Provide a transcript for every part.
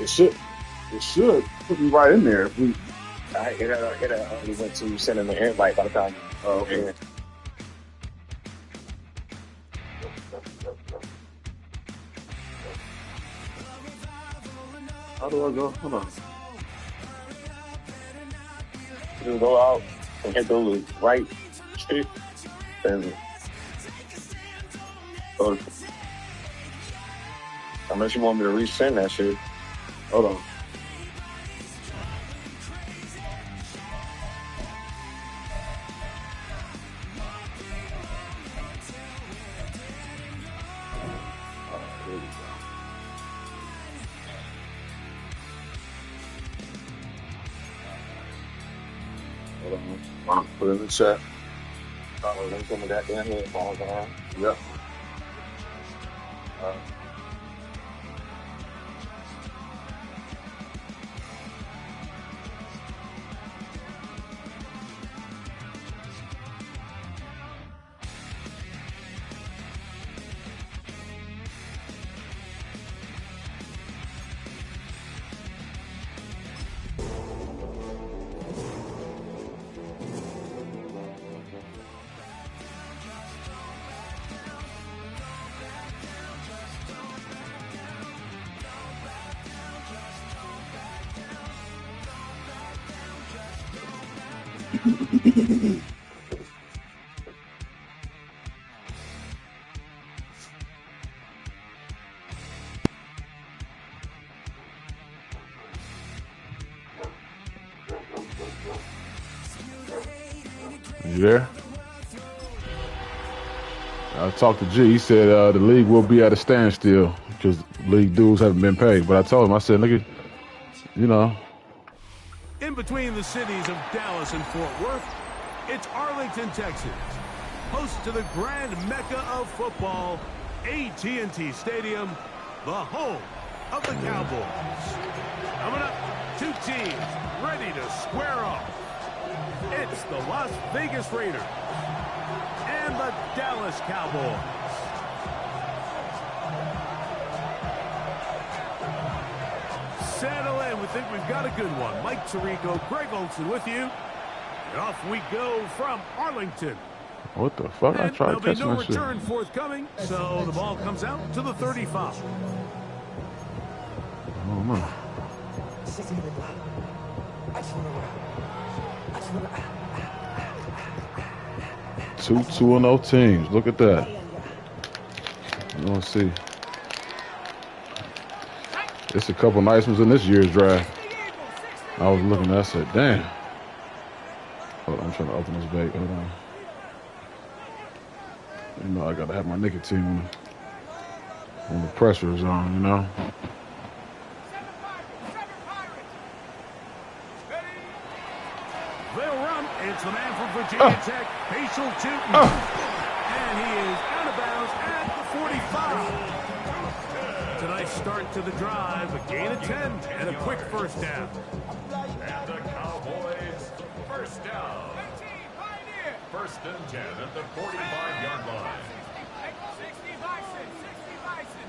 It should put me right in there if we. It only went to sending the invite by the time. Oh, okay. How do I go? Hold on. Just go out and hit the right stick. And unless you want me to resend that shit. Hold on. Put it in the chat. Link some of that down here. Falls around. Yep. You there? I talked to G. He said the league will be at a standstill because league dues haven't been paid. But I told him, I said, look at, In between the cities of Dallas and Fort Worth, it's Arlington, Texas, host to the grand mecca of football, AT&T Stadium, the home of the Cowboys. Coming up, two teams ready to square off. It's the Las Vegas Raiders and the Dallas Cowboys. Settle in. We think we've got a good one. Mike Tirico, Greg Olson with you. And off we go from Arlington. What the fuck? I tried catching there'll that be no return shit. forthcoming, so the ball comes out to the 35. Oh, no. 2-2-0 teams. Look at that. You want to see. There's a couple nice ones in this year's draft. I was looking at, I said, damn. Hold on, I'm trying to open this bait. Hold on. I got to have my nicotine when the pressure is on, They'll run. It's the man from Virginia Tech, Facial Tootin. And he is out of bounds at the 45. Tonight's start to the drive, a gain of 10 and a quick first down. And the Cowboys, first down. First and 10 at the 45-yard line. 60 Bison, 60 Bison.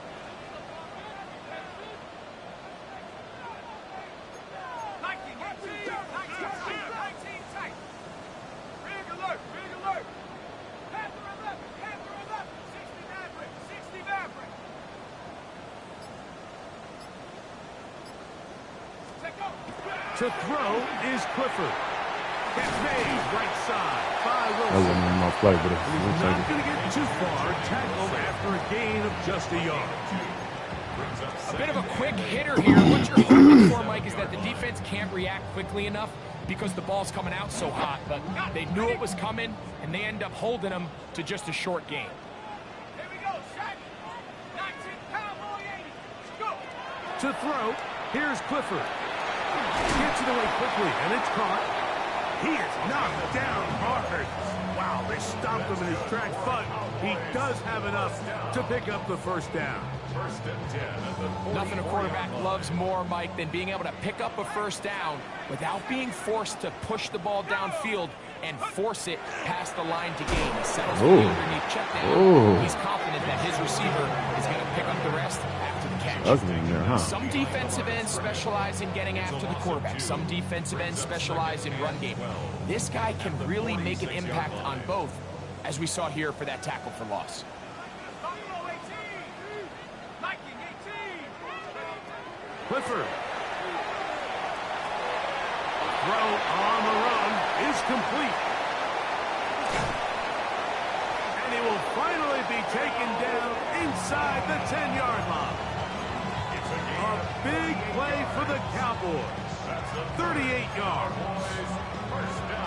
To throw is Clifford. Catch made, right side by Wilson. That wasn't even my play, but He's not going to get too far. Tackled after a gain of just a yard. A bit of a quick hitter here. What you're hoping for, Mike, is that the defense can't react quickly enough because the ball's coming out so hot. But they knew it was coming, and they end up holding them to just a short gain. Here we go, set. 19 Cowboy 80. Go. To throw, here's Clifford. Gets it away quickly, and it's caught. He is knocked down hard. Wow, they stopped him in his tracks, but he does have enough to pick up the first down. First and 10 at the 45. Nothing a quarterback loves more, Mike, than being able to pick up a first down without being forced to push the ball downfield and force it past the line to gain. He settles for the underneath check down. He's confident that his receiver is going to pick up the rest after the catch. Ugly in there, huh? Some defensive ends specialize in getting after the quarterback. Some defensive ends specialize in run game. This guy can really make an impact on both, as we saw here for that tackle for loss. Clifford. Throw on the run is complete. And he will finally be taken down inside the 10-yard line. A big play for the Cowboys. 38 yards.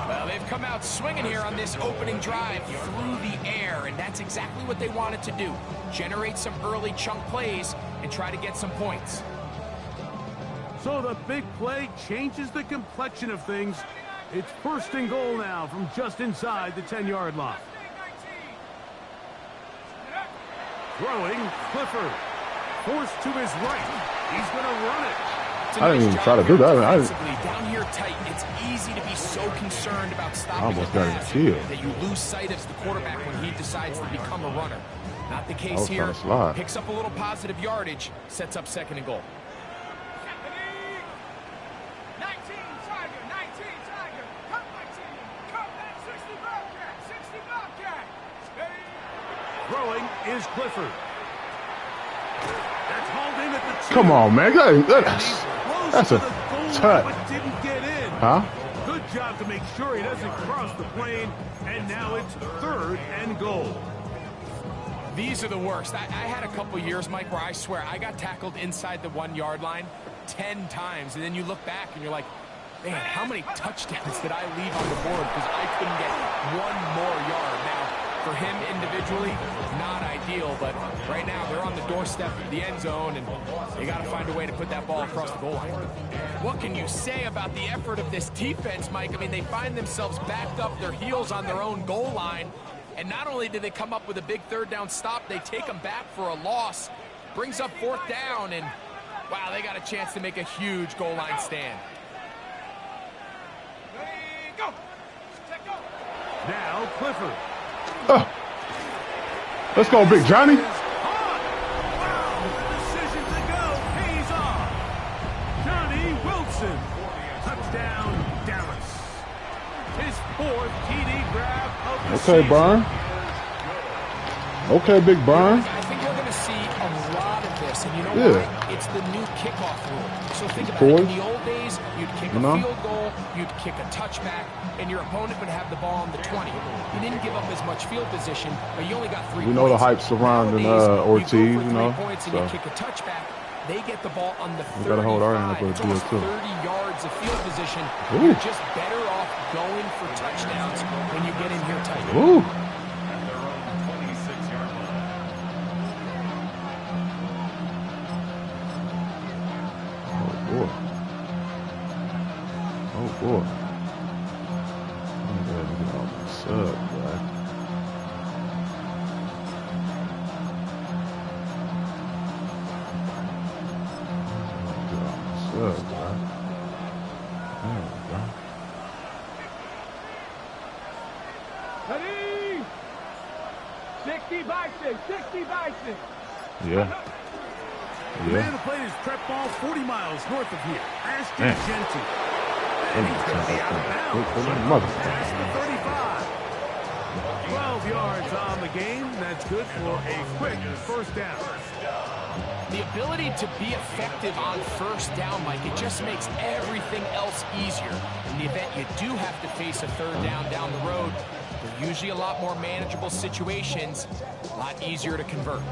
Well, they've come out swinging here on this opening drive through the air, and that's exactly what they wanted to do. Generate some early chunk plays and try to get some points. So the big play changes the complexion of things. It's 1st and goal now from just inside the 10-yard line. Throwing, Clifford. Forced to his right. He's going to run it. I didn't even try to do that. Down here tight, it's easy to be so concerned about stopping almost the got pass it killed. that you lose sight of the quarterback when he decides to become a runner. Not the case was here. trying to slide. Picks up a little positive yardage, sets up 2nd and goal. 19 Tiger, come my team, come that 60 Bobcat, 60 Bobcat. Steady. Throwing is Clifford. That's hauled in at the 2. Come on, man. That's a touch. But didn't get in. Huh? Good job to make sure he doesn't cross the plane. And now it's 3rd and goal. These are the worst. I had a couple years, Mike, where I swear I got tackled inside the 1-yard line 10 times. And then you look back and you're like, man, how many touchdowns did I leave on the board because I couldn't get one more yard? Now, for him individually, not ideal, but right now they're on the doorstep of the end zone, and they got to find a way to put that ball across the goal line. What can you say about the effort of this defense, Mike? I mean, they find themselves backed up their heels on their own goal line, and not only do they come up with a big 3rd down stop, they take them back for a loss, brings up 4th down, and wow, they got a chance to make a huge goal line stand. Now Clifford. Let's go, Big Johnny. Wow, the decision to go pays off. Johnny Wilson. Touchdown, Dallas. His 4th TD grab of the season. Burn. Okay, Big Burn. I think we're going to see a lot of this, and you know why? It's the new kickoff rule. So think about it. In the old days, you'd kick a field goal, you'd kick a touchback, and your opponent would have the ball on the 20. You didn't give up as much field position, but you only got 3 points. We know the hype surrounding Ortiz, you go for 3 you know. points and you kick a touchback. They get the ball on the 35. Gotta hold our end up with a deal, it's too. 30 yards of field position. Ooh. You're just better off going for touchdowns when you get in here tight. Ooh. At their own 26-yard line. Oh, boy. I'm glad to get off the sub, right? Get off the sub, right? There we go. Ready? 60 by 6, 60 by 6. Yeah. The man who played his prep ball 40 miles north of here, Ashton Genty. And he's going to be out of bounds. Past the 35. 12 yards on the game. That's good for a quick 1st down. The ability to be effective on 1st down, Mike, it just makes everything else easier. In the event you do have to face a 3rd down the road, they're usually a lot more manageable situations, a lot easier to convert.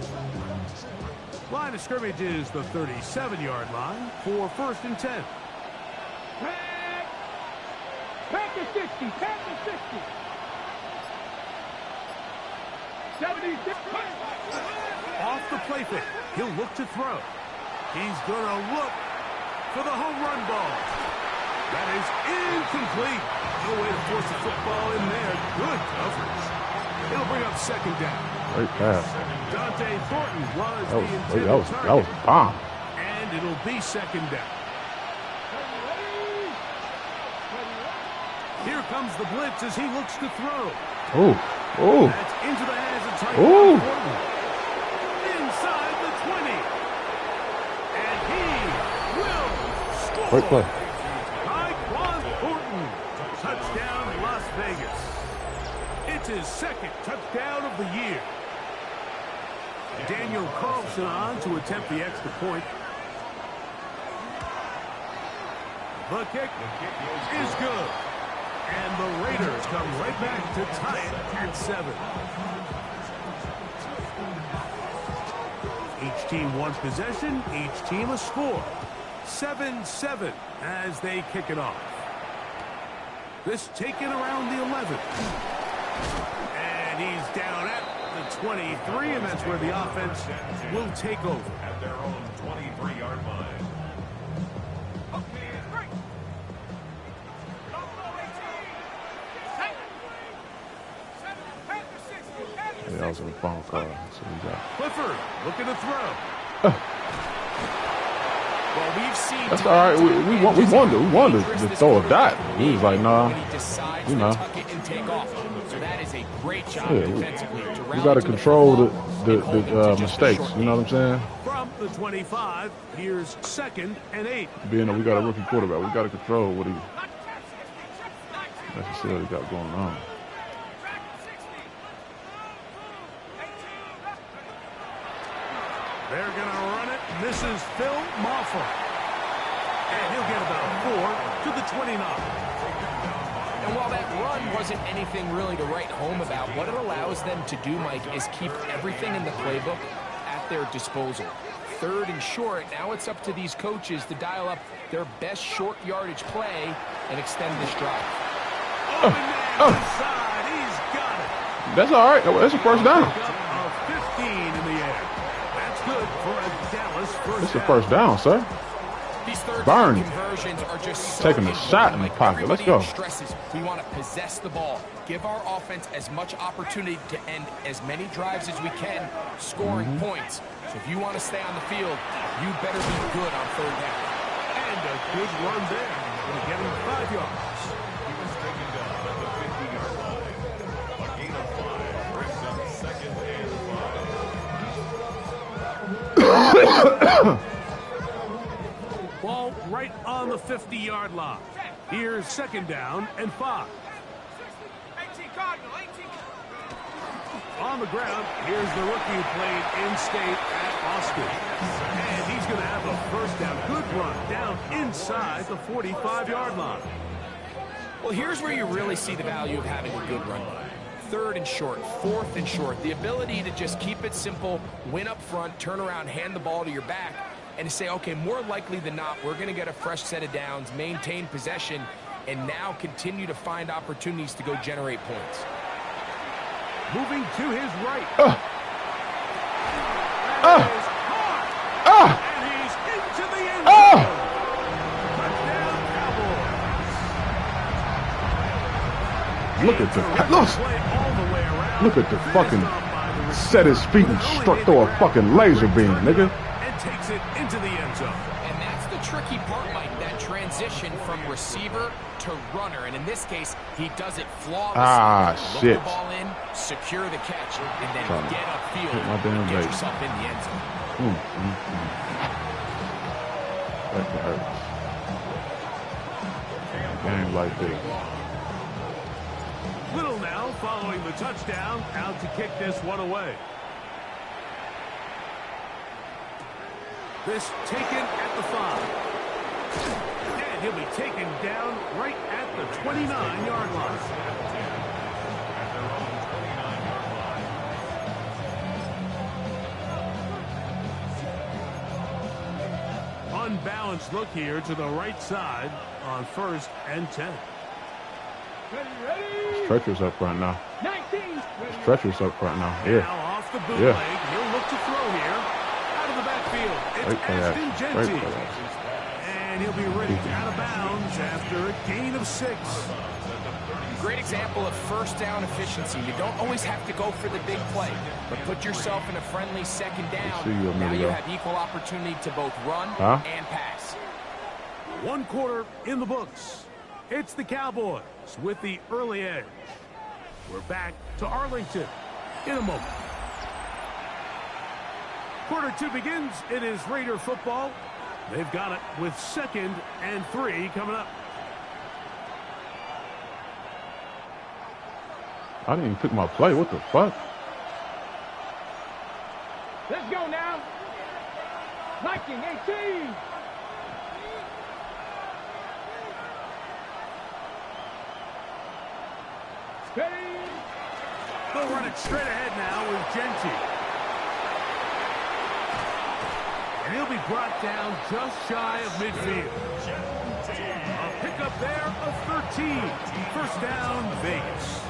Line of scrimmage is the 37-yard line for 1st and 10. Back to 60, back to 60. 76. Off the play fake, he'll look to throw. He's going to look for the home run ball. That is incomplete. No way to force the football in there. Good coverage. It'll bring up 2nd down. Great pass. Dante Thornton was the intended target. That was bomb. And it'll be 2nd down. Here comes comes the blitz as he looks to throw. Oh, oh. That's into the hands of tight Ooh. end Horton. Inside the 20. And he will score. Great play. Horton. Touchdown, Las Vegas. It's his second touchdown of the year. Daniel Carlson on to attempt the extra point. The kick is good. And the Raiders come right back to tie it at 7. Each team one possession, each team a score. 7-7 as they kick it off. This taken around the 11. And he's down at the 23, and that's where the offense will take over. At their own 23-yard line. Yeah, that was a phone call. So we got. Clifford looking to throw. Well, we've seen That's all right. We wanted to throw a dot. He was like, nah, you know. So that is a great job Yeah, defensively. we got to control the mistakes. You know what I'm saying? From the 25, here's 2nd and 8. Being that we got a rookie quarterback, we got to control what he necessarily got going on. They're going to run it. This is Phil Maffa. And he'll get about 4 to the 29. And while that run wasn't anything really to write home about, what it allows them to do, Mike, is keep everything in the playbook at their disposal. 3rd and short, now it's up to these coaches to dial up their best short yardage play and extend this drive. Open man inside. He's got it. That's all right. That's a first down. Of 15 in the air. That's good for a Dallas first It's a down. first down, sir. These third Burn. down conversions are just so Taking a shot in the Like, pocket. Let's everybody go. Stresses we want to possess the ball, give our offense as much opportunity to end as many drives as we can, scoring points. So if you want to stay on the field, you better be good on 3rd down. And a good run there. Going to get him 5 yards. He was taken down at the 50-yard line. A gain of 5 brings up 2nd and 5. Ball right on the 50-yard line. Here's 2nd down and 5. 18 Cardinal, 18. On the ground, here's the rookie who played in-state at Austin. And he's going to have a first down. Good run down inside the 45-yard line. Well, here's where you really see the value of having a good run. 3rd and short, 4th and short. The ability to just keep it simple, win up front, turn around, hand the ball to your back, and to say, okay, more likely than not, we're going to get a fresh set of downs, maintain possession, and now continue to find opportunities to go generate points. Moving to his right. And he's into the end zone. Touchdown, Cowboys. Look at the Play all the way around. look at the Finished fucking off by the receiver. set his feet and throw a fucking laser beam, nigga. And takes it into the end zone. And that's the tricky part, Mike, that transition from receiver to runner. And in this case, he does it flawlessly. Ah, Look shit. the ball in, secure the catch, and then Trying to get upfield hit my damn and get leg. yourself in the end zone. That hurts. Game like this. Little now following the touchdown, out to kick this one away. This taken at the 5. And he'll be taken down right at the 29-yard line. Unbalanced look here to the right side on 1st and 10. Stretcher's up right now. 19. Stretcher's up right now. Now Yeah. off the bootleg, he'll look to throw here. Out of the backfield, Great it's play Ashton action. Genty. Great play action. And he'll be ripped out of bounds after a gain of 6. Great example of first down efficiency. You don't always have to go for the big play, but put yourself in a friendly 2nd down. see you a Now minute you ago. have equal opportunity to both run Huh? and pass. 1 quarter in the books. It's the Cowboys with the early edge. We're back to Arlington in a moment. Quarter 2 begins. It is Raider football. They've got it with 2nd and 3 coming up. I didn't even pick my play. What the fuck? Let's go now. Liking 18. Steady. They'll run it straight ahead now with Genty. And he'll be brought down just shy of midfield. A pickup there of 13. First down, Vegas.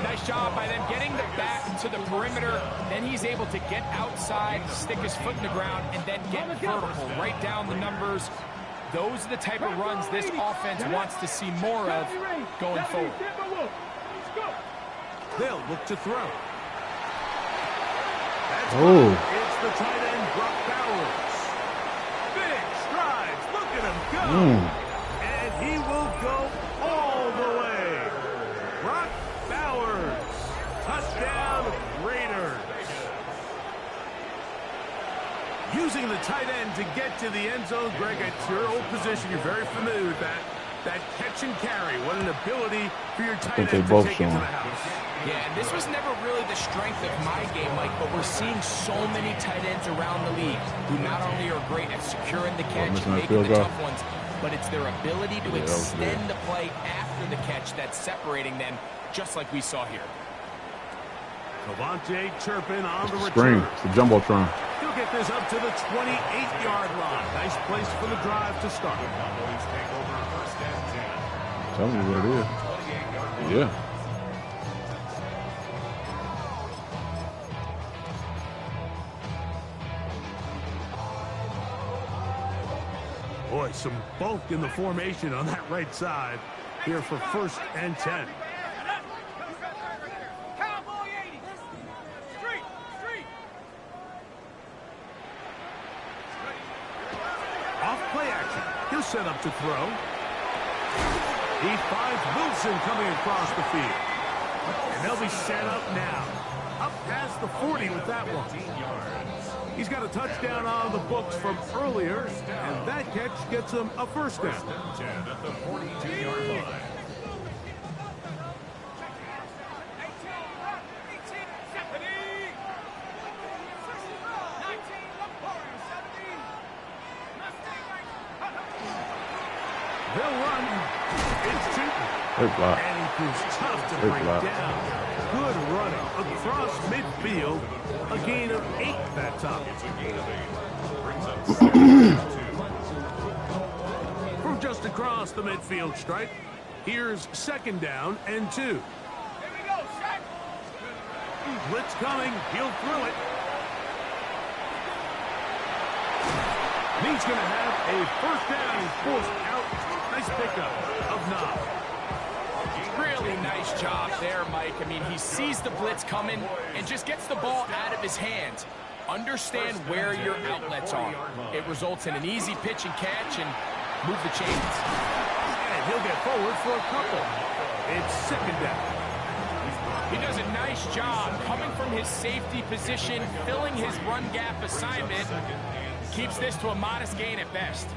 Nice job by them getting the back to the perimeter. Then he's able to get outside, stick his foot in the ground, and then get vertical right down the numbers. Those are the type of runs this offense wants to see more of going forward. They'll look to throw. That's It's the tight end, Brock Bowers. Big strides. Look at him go. And he will go all the way. Brock Bowers. Touchdown, Raiders. Using the tight end to get to the end zone. Greg, at your old position, you're very familiar with that. That catch and carry. What an ability for your tight end to take it to the house. Yeah, and this was never really the strength of my game, Mike, but we're seeing so many tight ends around the league who not only are great at securing the catch and making the tough ones, but it's their ability to extend the play after the catch that's separating them, just like we saw here. Cavante Turpin on the Screen. return. It's the Jumbotron. He'll get this up to the 28-yard line. Nice place for the drive to start. Tell me what it is. Yeah. Boy, some bulk in the formation on that right side here for 1st and 10. Cowboy 80. Street. Off play action. He'll set up to throw. He finds Wilson coming across the field. And they'll be set up now. Up past the 40 with that one. He's got a touchdown on the books from earlier, and that catch gets him a first down. At the 42-yard line. They'll run. It's Tootin. And he proves tough to bring down. Good running across midfield. A gain of 8 that time. From just across the midfield stripe, here's 2nd down and 2. Here we go, Shaq. Blitz coming. He'll throw it. And he's going to have a first down. He's forced out. Nice pickup of Knob. Really nice job there, Mike. I mean, he sees the blitz coming and just gets the ball out of his hands. Understand where your outlets are. It results in an easy pitch and catch and move the chains. And he'll get forward for a couple. It's 2nd down. He does a nice job coming from his safety position, filling his run gap assignment. Keeps this to a modest gain at best.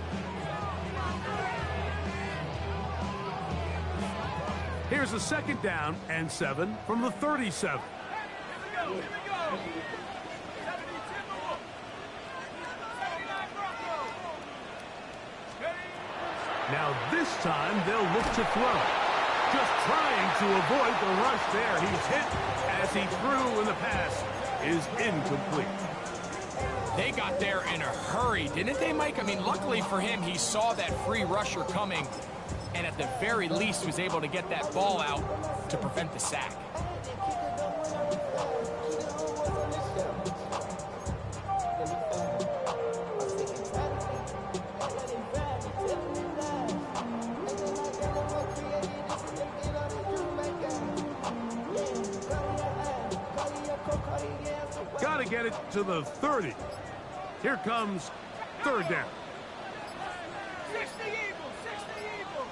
Here's a 2nd down and 7 from the 37. Here we go. Now this time they'll look to throw. Just trying to avoid the rush there. He's hit as he threw, and the pass is incomplete. They got there in a hurry, didn't they, Mike? I mean, luckily for him, he saw that free rusher coming, and at the very least was able to get that ball out to prevent the sack. Got to get it to the 30. Here comes 3rd down. 60 Eagles, 60 Eagles.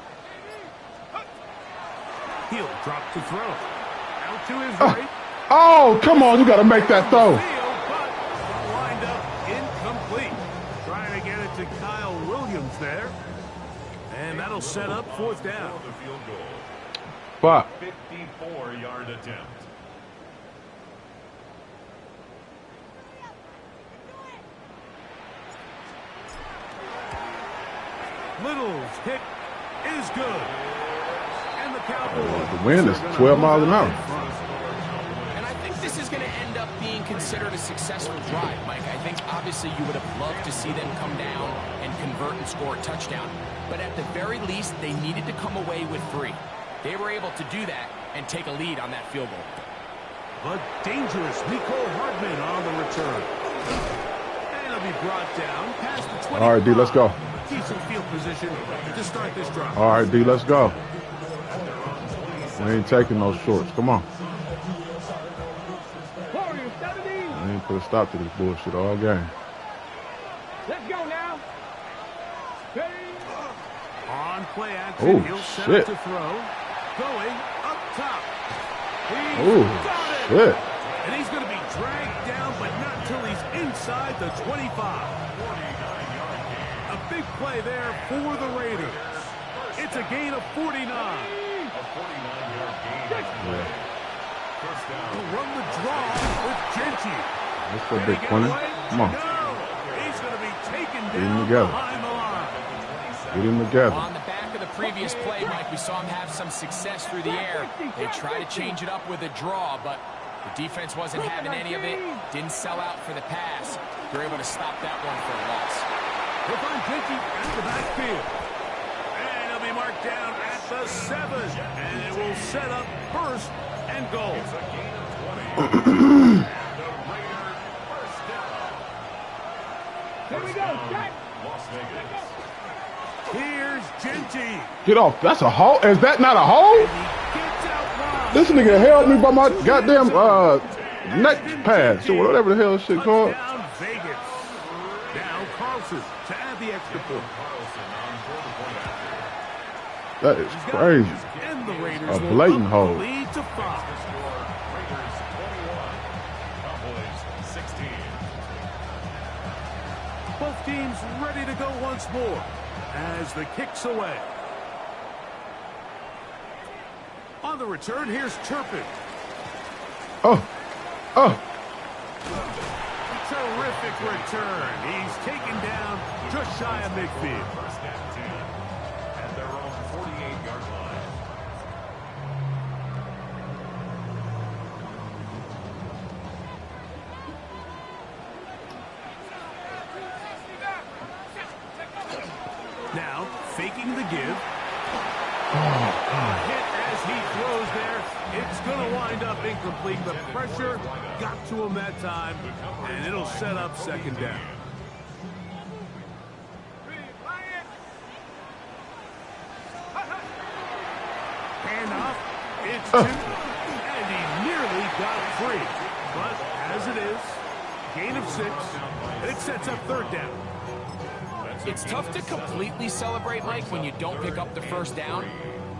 He'll drop to throw. Out to his right. Oh, come on. You got to make that throw. But lined up incomplete. Trying to get it to Kyle Williams there. And that'll set up fourth down. The field goal. Fuck. 54-yard attempt. Little's kick is good. And the Cowboys. The wind is 12 miles an hour. And I think this is going to end up being considered a successful drive, Mike. I think obviously you would have loved to see them come down and convert and score a touchdown. But at the very least, they needed to come away with 3. They were able to do that and take a lead on that field goal. But dangerous Nicole Hardman on the return. And it'll be brought down past the 20. All right, D, let's go. Decent field position to start this drive. All right, D, let's go. We ain't taking those shorts. Come on. We ain't put a stop to this bullshit all game. Let's go now. On play action, Oh, he'll set shit. up to throw. Going up top. He's Oh, got it. shit. And he's going to be dragged down, but not till he's inside the 25. A big play there for the Raiders. It's a gain of 49. A 49-yard gain. First down. He'll run the draw with Genty. Let's go, Big 20. Come on. No, he's going to be taken Get him down together. behind the line. Get him together. On the back of the previous play, Mike, we saw him have some success through the air. They tried to change it up with a draw, but the defense wasn't having any of it. Didn't sell out for the pass. They're able to stop that one for a loss. He'll find Genty at the backfield. And he'll be marked down at the 7. And it will set up first and goal. It's a gain of 20. And the Raiders first down. Here we go, Jack. Las Vegas. Here's Genty. Get off. That's a hole. Is that not a hole? He gets out wide. This nigga held me by my goddamn neck pads or whatever the hell this shit called. Touchdown Vegas. Now Carlson to add the extra point. Carlson on board the point after. That is crazy. And the Raiders A will blatant up hold. the lead to 5. Score Raiders 21. Cowboys 16. Both teams ready to go once more as the kick's away. On the return, here's Turpin. Oh. Terrific return. He's taken down just shy of midfield. First down 10. At their own 48-yard line. Now, faking the give. A hit as he throws there. It's going to wind up incomplete. The pressure got to him that time, and it'll set up second down. Hand off. It's 2. And he nearly got free. But as it is, gain of 6. And it sets up third down. It's tough to completely celebrate, Mike, when you don't pick up the first down,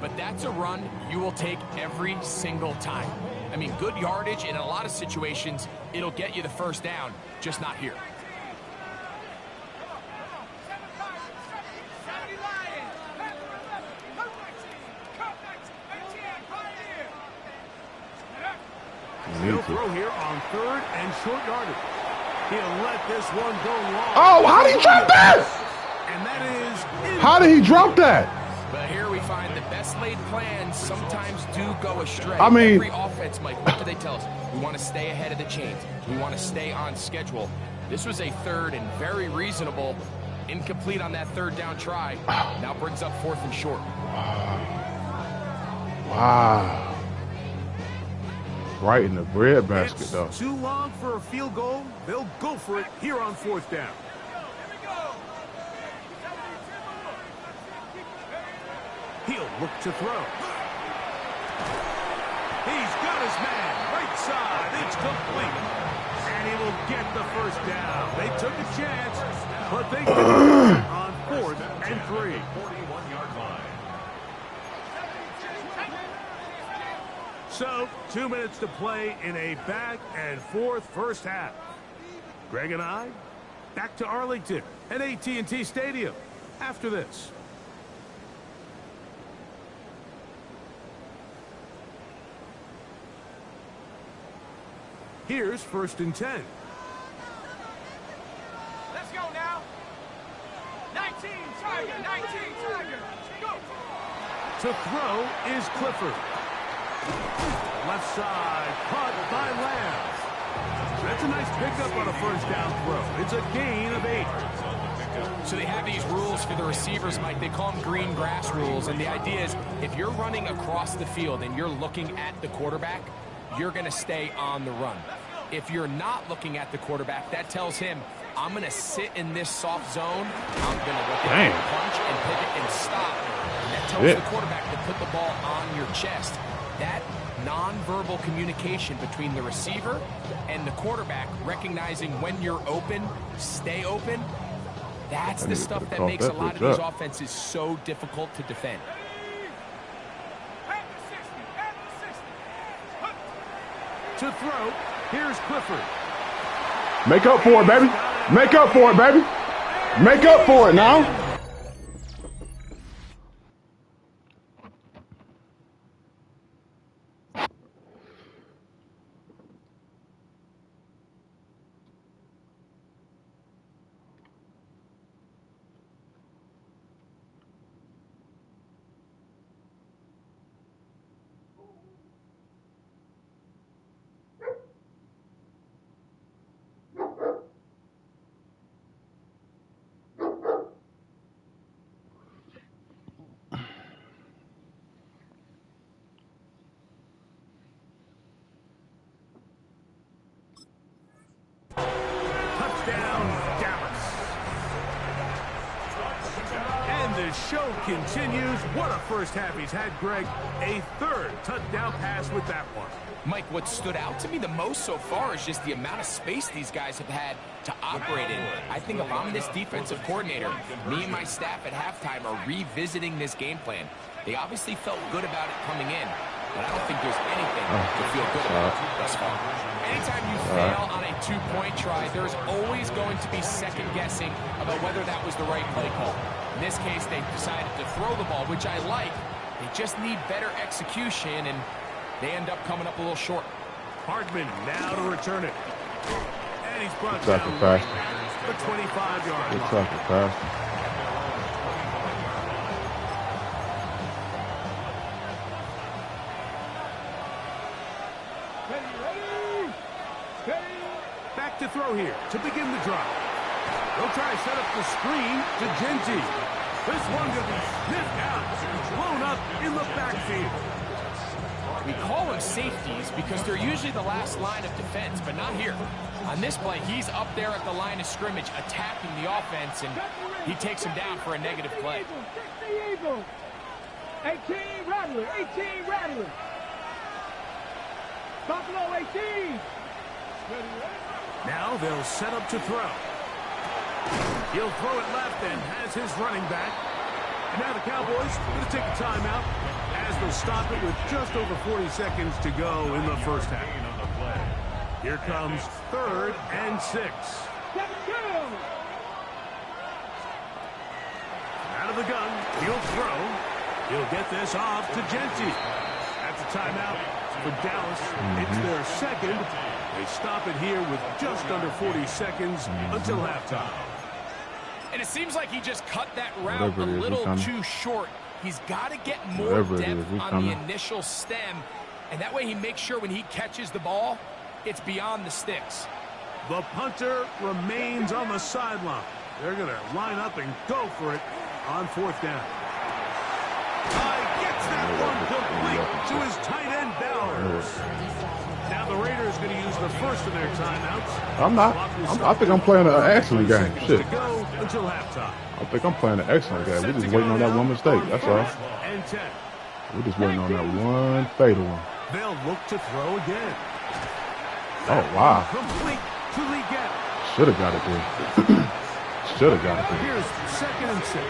but that's a run you will take every single time. I mean, good yardage, and in a lot of situations, it'll get you the first down, just not here. He'll throw here on third and short yardage. He'll let this one go long. Oh, how did he drop that? And that is... How did he drop that? But here we find the best laid plans sometimes do go astray. I mean- Every offense, Mike, what do they tell us? We want to stay ahead of the chains. We want to stay on schedule. This was a third and very reasonable, incomplete on that third down try. Now brings up fourth and short. Wow. Right in the bread basket, It's though. too long for a field goal. They'll go for it here on fourth down. He'll look to throw. He's got his man. Right side. It's complete. And he will get the first down. They took a chance, but they didn't on fourth and 3. 41-yard line. So, 2 minutes to play in a back-and-forth first half. Greg and I, back to Arlington at AT&T Stadium after this. Here's 1st and 10. Let's go now. 19, Tiger, 19, Tiger. Go. To throw is Clifford. Left side, caught by Lamb. That's a nice pickup on a first down throw. It's a gain of 8. So they have these rules for the receivers, Mike. They call them green grass rules. And the idea is if you're running across the field and you're looking at the quarterback, you're going to stay on the run. If you're not looking at the quarterback, that tells him, I'm going to sit in this soft zone. I'm going to look at the punch and pivot and stop. And that tells the quarterback to put the ball on your chest. That nonverbal communication between the receiver and the quarterback, recognizing when you're open, stay open, that's the stuff that makes a lot of these offenses so difficult to defend. To throw, here's Clifford. Make up for it, baby. Make up for it, baby. Make up for it now. The show continues. What a first half he's had, Greg. A 3rd touchdown pass with that one. Mike, what stood out to me the most so far is just the amount of space these guys have had to operate in. I think if I'm this defensive coordinator, me and my staff at halftime are revisiting this game plan. They obviously felt good about it coming in, but I don't think there's anything to feel good about thus far. Anytime you fail on a 2-point try, there's always going to be second guessing about whether that was the right play call. In this case, they decided to throw the ball, which I like. They just need better execution, and they end up coming up a little short. Hardman now to return it. And he's brought down the 25-yard line. Back to throw here to begin the drive. They'll try to set up the screen to Genty. This one going to be sniffed out. Blown up in the backfield. We call them safeties because they're usually the last line of defense, but not here. On this play, he's up there at the line of scrimmage attacking the offense, and he takes him down for a negative play. 18 Rattler, 18 Rattler. Buffalo 18. Now they'll set up to throw. He'll throw it left and has his running back. And now the Cowboys going to take a timeout as they'll stop it with just over 40 seconds to go in the first half. Here comes 3rd and 6. Out of the gun, he'll throw. He'll get this off to Genty. That's a timeout for Dallas. It's their second. They stop it here with just under 40 seconds until halftime. And it seems like he just cut that route a little too short. He's got to get more depth on the initial stem, and that way he makes sure when he catches the ball, it's beyond the sticks. The punter remains on the sideline. They're going to line up and go for it on 4th down. Gets that one complete to his tight end, Bowers. Now the Raiders going to use the first of their timeouts. I think I'm playing an excellent game. Shit. To go until halftime. I think I'm playing an excellent game. We're just waiting on that one mistake. That's all. And 10. We're just waiting on that one fatal one. They'll look to throw again. Oh, wow. Complete to Leggett. Should have got it there. Should have got it there. Here's 2nd and 6.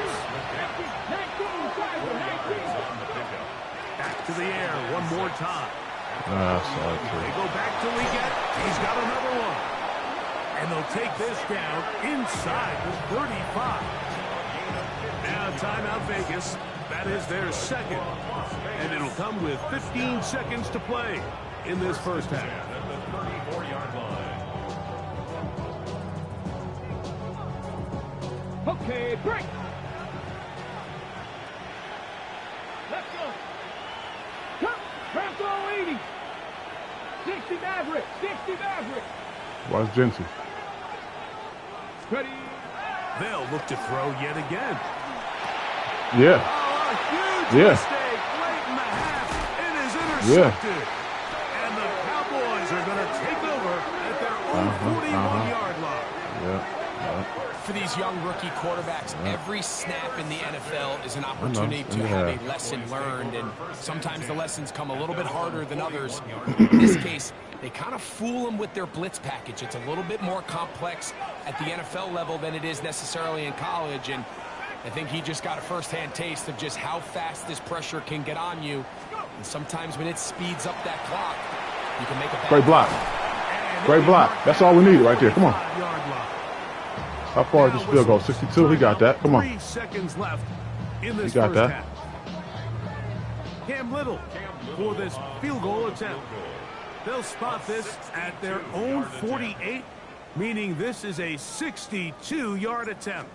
Back to the air one more time. Sorry, They go back to Leggett. He's got another one. And they'll take this down inside the 35. Now timeout Vegas. That is their second. And it'll come with 15 seconds to play in this first half. At the 34-yard line. Okay, break. Let's go. Come, cramp all 80. 60 Maverick, 60 Maverick. Watch Jency. Ready. They'll look to throw yet again. Yeah. Oh, a huge Yeah. mistake late in the half. It is intercepted. And the Cowboys are going to take over at their own 41-yard line. Yeah. For these young rookie quarterbacks, every snap in the NFL is an opportunity to have a lesson learned, and sometimes the lessons come a little bit harder than others. In this case, they kind of fool them with their blitz package. It's a little bit more complex at the NFL level than it is necessarily in college, and I think he just got a first-hand taste of just how fast this pressure can get on you, and sometimes when it speeds up that clock, you can make a bad Great block. Great block. That's all we need right there. Come on. How far is this field goal? 62? He got that. Come on. 3 seconds left in this He got first that. half. Cam Little for this field goal attempt. They'll spot this at their own 48, meaning this is a 62-yard attempt.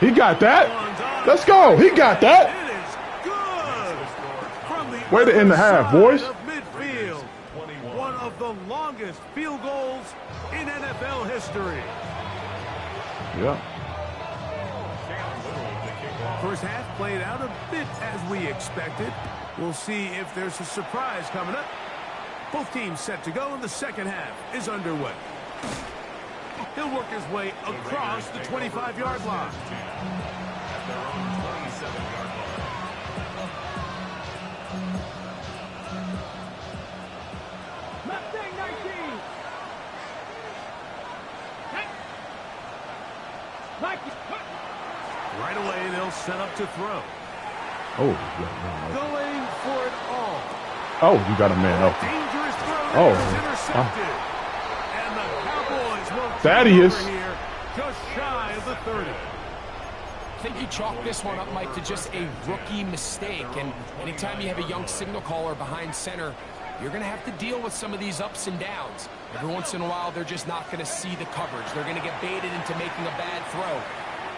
He got that. Let's go. He got that. It is good. From the Way to end the half, other boys. side of midfield. One of the longest field goals in NFL history. Yeah. First half played out a bit as we expected. We'll see if there's a surprise coming up. Both teams set to go, and the second half is underway. He'll work his way across the 25-yard line. At their own 27-yard line. Mustang 19. Mikey, Right away, they'll set up to throw. Oh, yeah. Going for it all. Oh, you got a man. Oh. Dangerous throw Oh. there is intercepted. And the Cowboys will Thaddeus. take over here just shy of the 30. I think you chalk this one up, Mike, to just a rookie mistake. And anytime you have a young signal caller behind center, you're going to have to deal with some of these ups and downs. Every once in a while, they're just not going to see the coverage. They're going to get baited into making a bad throw.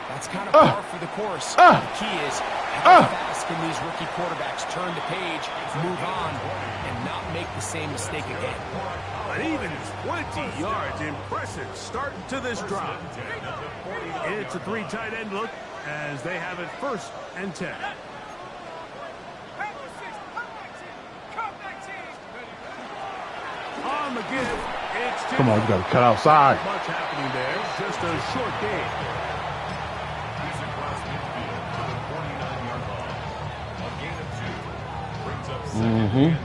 That's kind of par for the course. The key is how fast can these rookie quarterbacks turn the page, move on, and not make the same mistake again. An even 20 yards. Impressive start to this drive. It's a 3 tight end look as they have it 1st and 10. On the give, it's Come on, you got to cut outside. Not much happening there. Just a short game. He's across midfield to the 49-yard line. A gain of 2. Brings up second and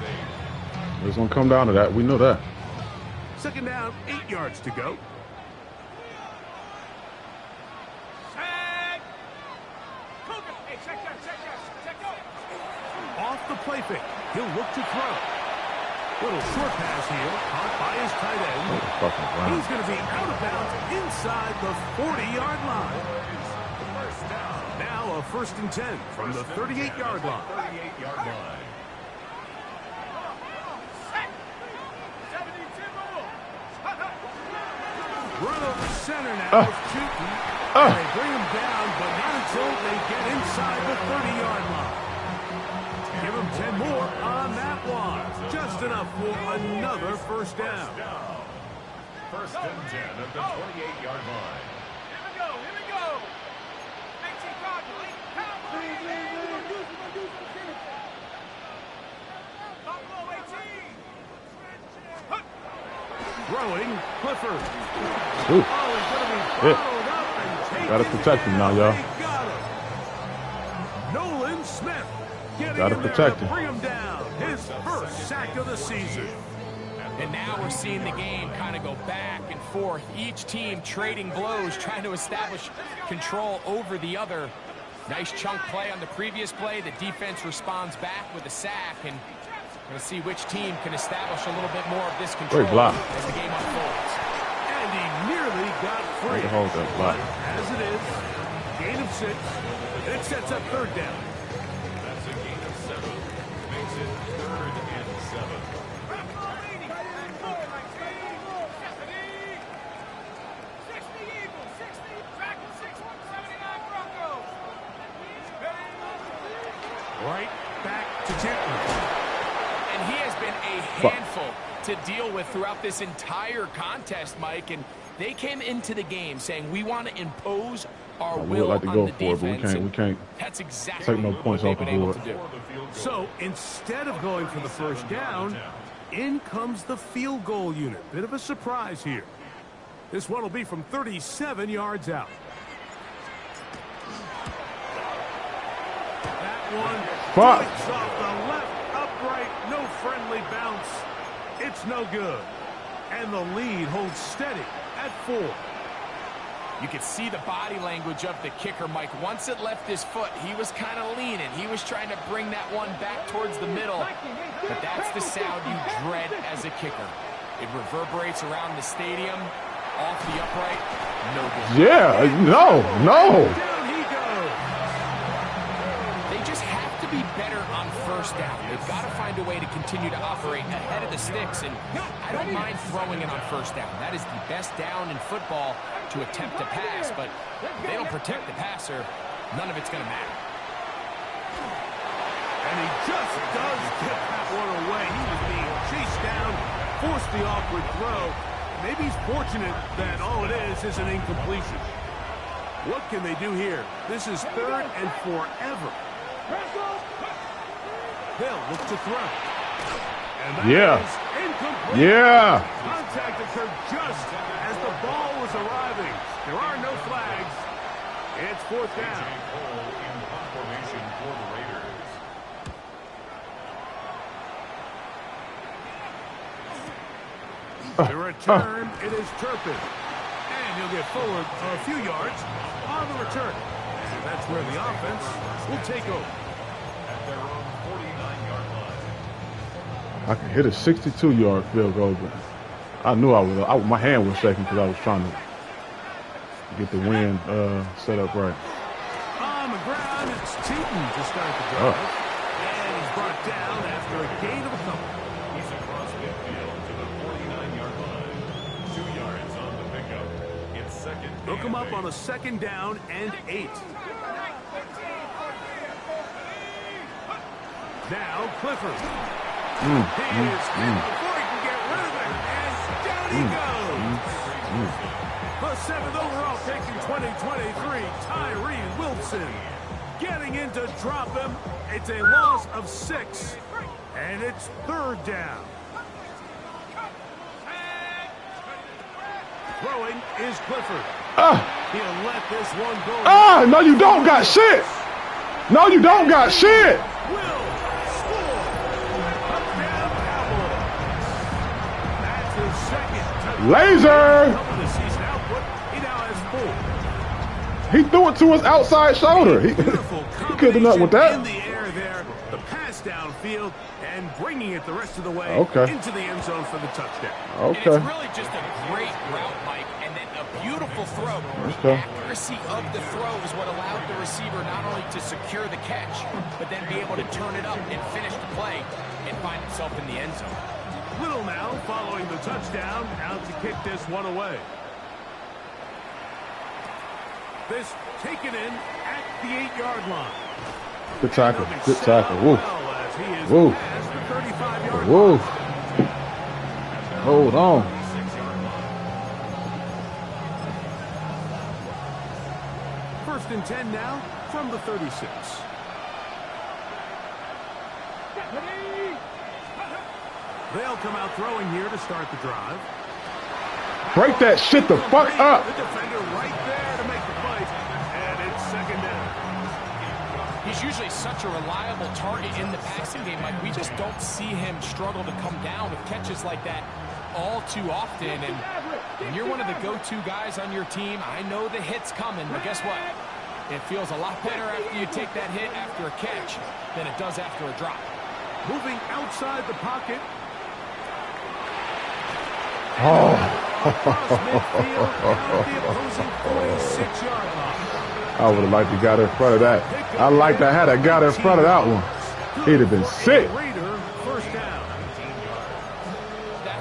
8. It's going to come down to that. We know that. Second down, 8 yards to go. Off the play fake. He'll look to throw. Little short pass here, caught by his tight end. He's going to be out of bounds inside the 40-yard line. Now a 1st and 10 from the 38-yard line. 38-yard line. Run over center now. They bring him down, but not until they get inside the 30-yard line. Give him 10 more on that one. Just enough for another 1st down. 1st and 10 at the 28-yard line. Here we go. 19 Cardinals. Buffalo 18. Throwing, Clifford. Ooh. Oh, he's going to be followed up and taken. Got to protect him now, y'all. They got him. Nolan Smith getting Gotta in there protect to him. bring him down. His 1st sack of the season. And now we're seeing the game kind of go back and forth. Each team trading blows, trying to establish control over the other. Nice chunk play on the previous play. The defense responds back with a sack, and we're going to see which team can establish a little bit more of this control as the game unfolds. And he nearly got free. Hold that block. As it is, gain of 6. It sets up 3rd down. That's a gain of 7. Makes it 3rd and 7. Right back to Tipton. And he has been a handful to deal with throughout this entire contest, Mike. And they came into the game saying, we want to impose our will like to on go the for it, but defense. we can't That's exactly take no points what off they've the been able board. to do. So instead of going for the 1st down, in comes the field goal unit. Bit of a surprise here. This one will be from 37 yards out. That one points off the left upright. No friendly bounce. It's no good. And the lead holds steady at 4. You could see the body language of the kicker, Mike. Once it left his foot, he was kind of leaning. He was trying to bring that one back towards the middle. But that's the sound you dread as a kicker. It reverberates around the stadium, off the upright, no good. Yeah, no. Down he goes. They just have to be better on 1st down. They've got to find a way to continue to operate ahead of the sticks, and I don't mind throwing it on 1st down. That is the best down in football to attempt to pass, but if they don't protect the passer, none of it's going to matter. And he just does get that one away. He was being chased down, forced the awkward throw. Maybe he's fortunate that all it is an incompletion. What can they do here? This is 3rd and forever. They'll look to throw. And that is incomplete. Yeah. Contact occurred just as the ball was arriving. There are no flags. It's 4th down. Cole in punt formation for the Raiders. The return, it is Turpin. And he'll get forward a few yards on the return. And that's where the offense will take over. At their own 49-yard line. I could hit a 62-yard field goal, but I knew I was. My hand was shaking because I was trying to get the wind set up right. On the ground, it's Teaton to start the drive. And he's brought down after a gain of a couple. He's across midfield to the 49-yard line. 2 yards on the pickup. It's 2nd. Hook him up on a 2nd down and 8. Now Clifford. He is hit before he can get rid of it. And down he goes. The 7th overall pick in 2023, Tyree Wilson. Getting in to drop him. It's a loss of 6. And it's 3rd down. Throwing is Clifford. He'll let this one go. No, you don't got shit. No, you don't got shit. Will score. Touchdown, Cowboys. That's his 2nd touchdown. Laser. Double the season output. He now has 4. He threw it to his outside shoulder. He Beautiful could have done with that. in the air there. The pass downfield and bringing it the rest of the way into the end zone for the touchdown. And it's really just a great route, Mike, and then a beautiful throw. The accuracy of the throw is what allowed the receiver not only to secure the catch, but then be able to turn it up and finish the play and find himself in the end zone. Little now following the touchdown, out to kick this one away. This taken in at the 8-yard line. Good tackle. Good tackle. Woo. Woo. Woo. Hold on. First and 10 now from the 36. They'll come out throwing here to start the drive. Break that shit the fuck up. The defender right there to make the fight, and it's 2nd down. He's usually such a reliable target in the passing game. Like, we just don't see him struggle to come down with catches like that all too often. And when you're one of the go-to guys on your team, I know the hit's coming, but guess what? It feels a lot better after you take that hit after a catch than it does after a drop. Moving outside the pocket. Oh. Across midfield, out the opposing 46-yard line. I would have liked to got in front of that. I like to have that got in front of that one. He'd have been sick. Raider, first down.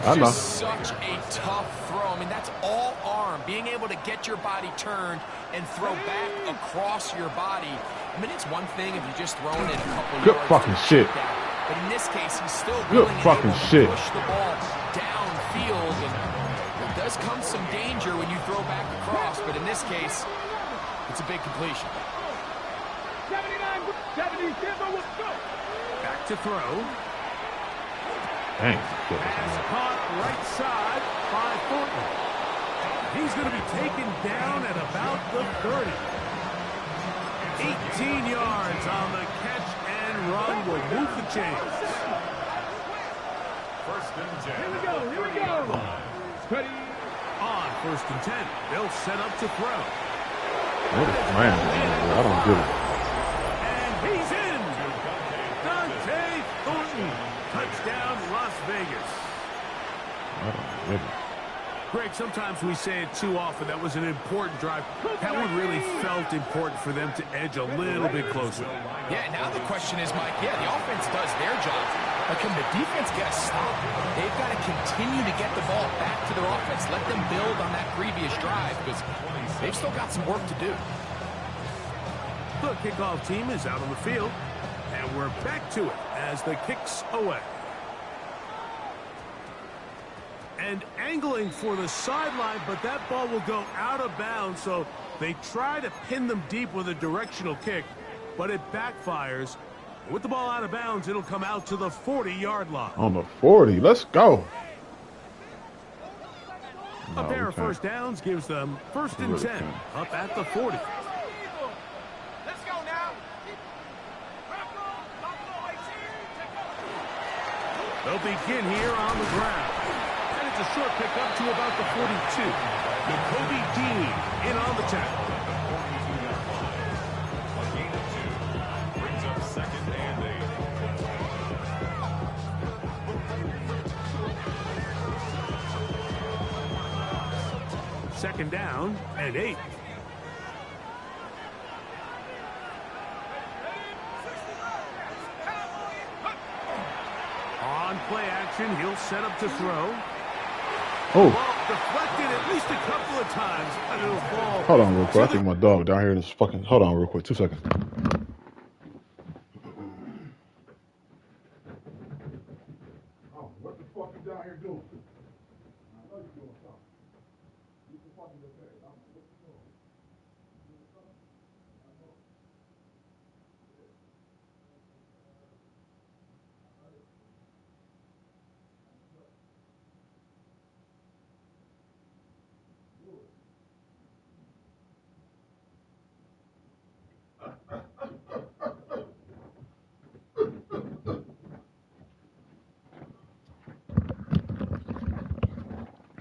That's just such a tough throw. I mean, that's all arm. Being able to get your body turned and throw back across your body. I mean, it's one thing if you're just throwing it a couple Good yards. fucking shit. But in this case, he's still Good willing fucking and able shit. to push the ball downfield. And there does come some danger when you throw back across. But in this case, it's a big completion. 79, Back to throw. Dang. Pass caught right side by Thornton. He's going to be taken down at about the 30. 18 yards on the catch and run will move the chains. First and 10. Here we go. Ready? On first and 10, they'll set up to throw. What a man. I don't get it. And he's in. Dante Thornton. Touchdown, Las Vegas. I don't get it. Greg, sometimes we say it too often. That was an important drive. That one really felt important for them to edge a little bit closer. Yeah, now the question is, Mike, the offense does their job, but can the defense get a stop? They've got to continue to get the ball back to their offense. Let them build on that previous drive because they've still got some work to do. The kickoff team is out on the field, and we're back to it as the kick's away. And angling for the sideline, but that ball will go out of bounds, so they try to pin them deep with a directional kick, but it backfires. With the ball out of bounds, it'll come out to the 40-yard line. On the 40. Let's go. A pair of first downs gives them first and 10 up at the 40. Let's go now. They'll begin here on the ground. And it's a short pick up to about the 42. Jacoby Dean in on the tackle. A gain of 2 brings up second and 8. Second down and 8. On play action, he'll set up to throw. Oh. Ball deflected at least a couple of times, and it'll fall. Hold on real quick. I think my dog down here in this fucking... Hold on real quick. 2 seconds. Oh, what the fuck you down here doing? I know you're doing something. You can fucking look at it. What you doing?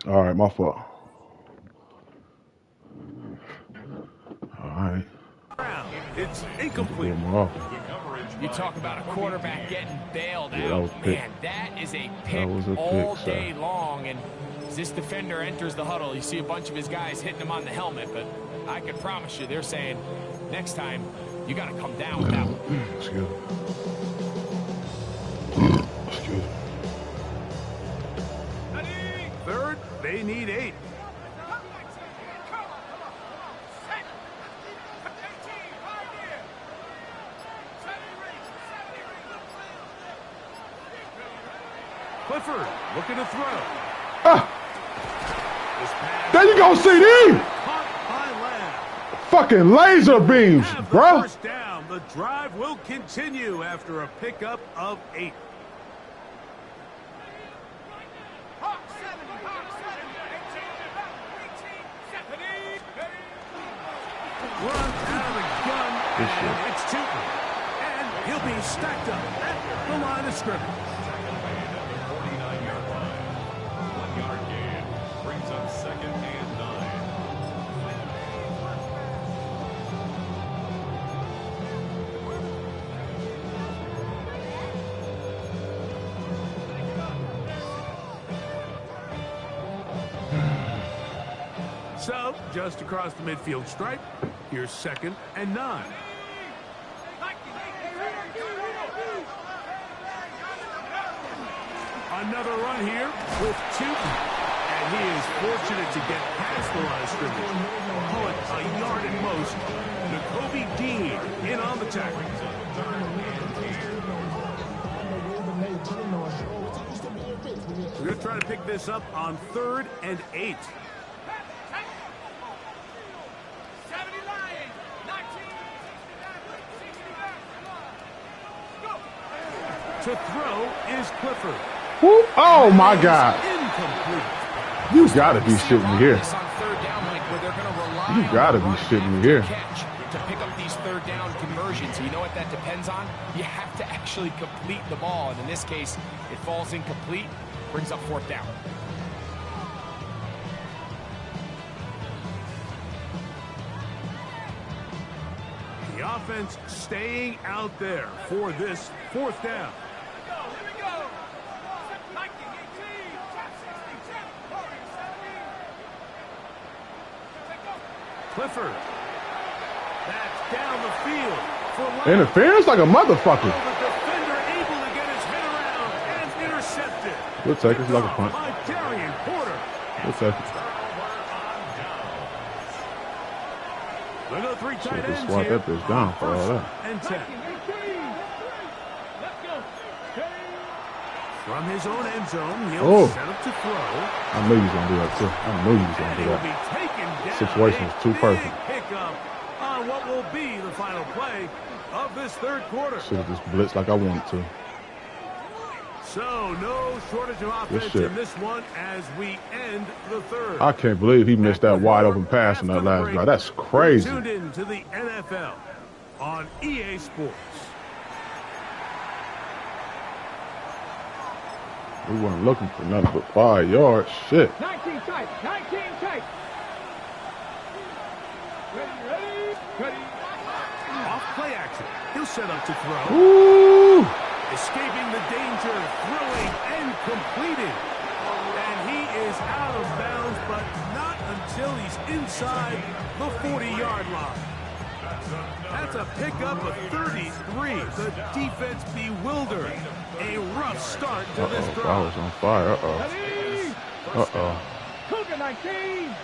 All right, my fault. All right. It's incomplete. You talk about a quarterback getting bailed Yeah, that out. was pick. Man, that is a pick was a all pick, day sir. long. And as this defender enters the huddle, you see a bunch of his guys hitting him on the helmet. But I can promise you, they're saying, next time, you got to come down with that one. Excuse me. Excuse me. Third, they need 8. Clifford looking to throw. Ah, This pass there you go, CD. caught by Lamb. Fucking laser beams, Have the bruh. first down. The drive will continue after a pickup of 8. Run out of the gun, Good and shit. it's Tootin. And he'll be stacked up at the line of scrimmage. 49-yard line. 1-yard gain brings up second and 9. So, just across the midfield stripe, here's 2nd and 9. Another run here with 2. And he is fortunate to get past the line of scrimmage. Call it a yard at most. Nakobe Dean in on the tackle. We're going to try to pick this up on 3rd and 8. To throw is Clifford. Woo. Oh, my God. Incomplete. You got to be shitting me here. You got to be shitting me here. To pick up these 3rd down conversions. So you know what that depends on? You have to actually complete the ball. And in this case, it falls incomplete, brings up 4th down. The offense staying out there for this 4th down. Clifford. That's down the field. For Interference like a motherfucker. The defender able to get his head around and intercepted. We'll take it like a punt. By Darian Porter. We'll take it. Look at 3 tight ends Swat here. that bitch down for all that. And 10. From his own end zone, he'll set up to throw. I knew you was going to do that, too. I knew you was going to do that. Situation was too perfect. Pick up on what will be the final play of this 3rd quarter. Should have just blitzed like I wanted to. So, no shortage of offense in this one as we end the 3rd. I can't believe he missed that wide open pass in that last drive. That's crazy. Tuned in to the NFL on EA Sports. We weren't looking for nothing but 5 yards. Shit. 19 tight. 19 tight. Ready. Off play action. He'll set up to throw. Ooh. Escaping the danger, throwing and completing. And he is out of bounds, but not until he's inside the 40-yard line. That's a pickup of 33. The defense bewildered. A rough start to this drive. I was on fire. Cougar 19.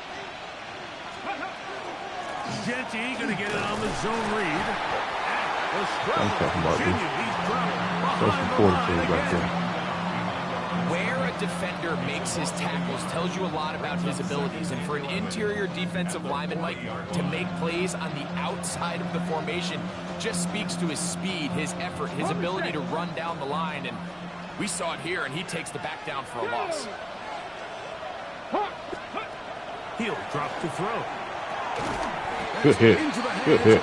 Genty going to get it on the zone read. The I'm talking about this. That's some fortitude right there. Where a defender makes his tackles tells you a lot about his abilities. And for an interior defensive lineman, Mike, to make plays on the outside of the formation just speaks to his speed, his effort, his ability to run down the line. And we saw it here, and he takes the back down for a loss. He'll drop to throw. Good hit. Good hit.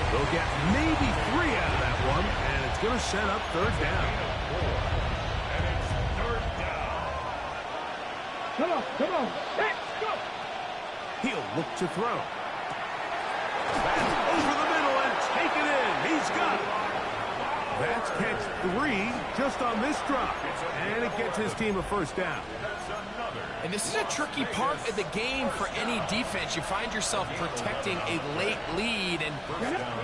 They'll get maybe 3 out of that one, and it's going to set up 3rd down. Come on. Let's go. He'll look to throw. That's over the middle and take it in. He's got it. That's catch 3 just on this drop, and it gets his team a 1st down. And this is a tricky part of the game for any defense. You find yourself protecting a late lead, and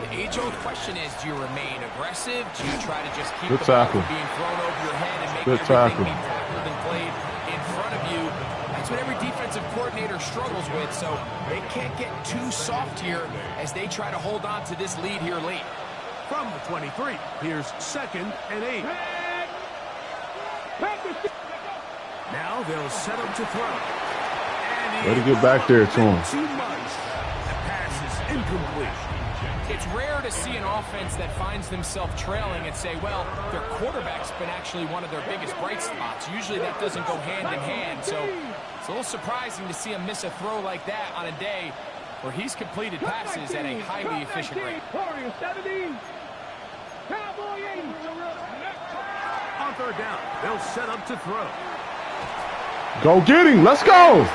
the age-old question is, do you remain aggressive? Do you try to just keep the ball from being thrown over your head and make everything be tackled and played in front of you? That's what every defensive coordinator struggles with, so they can't get too soft here as they try to hold on to this lead here late. From the 23, here's 2nd and 8. Now they'll set him to throw. Way to get back there to him. Too much. The pass is incomplete. It's rare to see an offense that finds themselves trailing and say, well, their quarterback's been actually one of their biggest bright spots. Usually that doesn't go hand in hand, so it's a little surprising to see him miss a throw like that on a day where he's completed passes at a highly efficient rate. On 3rd down, they'll set up to throw. Go get him. Let's go.